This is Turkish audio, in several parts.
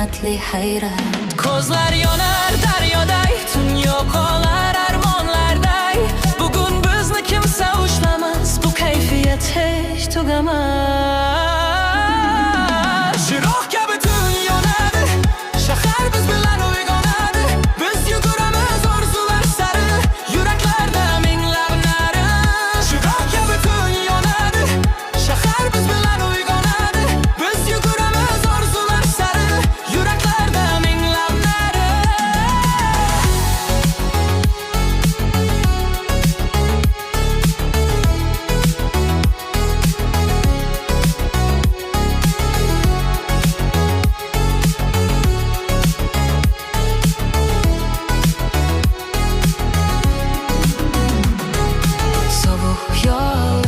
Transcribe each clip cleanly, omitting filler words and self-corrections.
qimmatli hayrat. Ko'zlar yonar daryoday, tun yo'qolar armonlarday. Bugun bizni kimsa ushlamas, bu kayfiyat hech tugamas. Chiroq kabi tun yonadi, shahar biz bilan uyg'onadi. Biz yuguramiz orzular sari, yuraklarda minglab nari. Chiroq kabi tun yonadi, shahar biz bilan uyg'onadi. Biz yuguramiz orzular sari, yuraklarda minglab nari.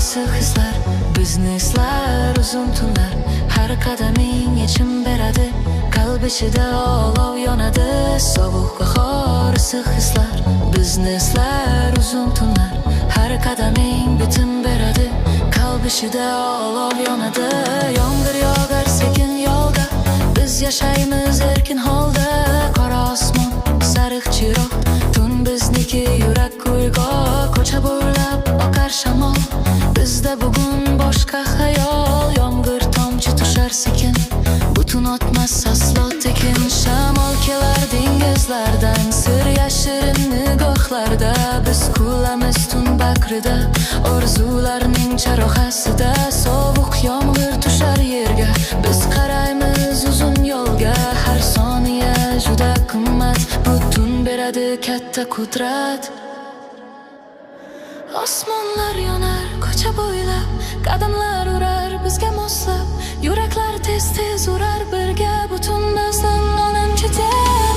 Issiq hislar, bizni eslar uzun tunlar. Har qadaming yechim beradi, qalb ichida olov yonadi. Sovuq bahor issiq hislar, bizni eslar uzun tunlar. Har qadaming bitim beradi, qalb ichida olov yonadi. Yomg'ir yog'ar sekin yo'lda, biz yashaymiz erkin holda. Qora osmon, sariq chiroq, tun bizniki, yurak uyg'oq. Ko'cha bo'ylab oqar shamol, bizda bugun boshqa xayol. Yomg'ir tomchi tushar sekin, butun o'tmas aslo tekin. Shamol kelar dengizlardan, sir yashirin nigohlarda. Biz kulamiz tun bakrida, orzularning charoqasida. Sovuq yomg'ir tushar yerga, biz qaraymiz uzun yo'lga. Har soniya juda qimmat, butun beradi katta qudrat. Osmonlar yonar ko'cha bo'ylab, qadamlar urar bizga moslab. Yuraklar tez-tez urar birga, butun bizning onam chetar.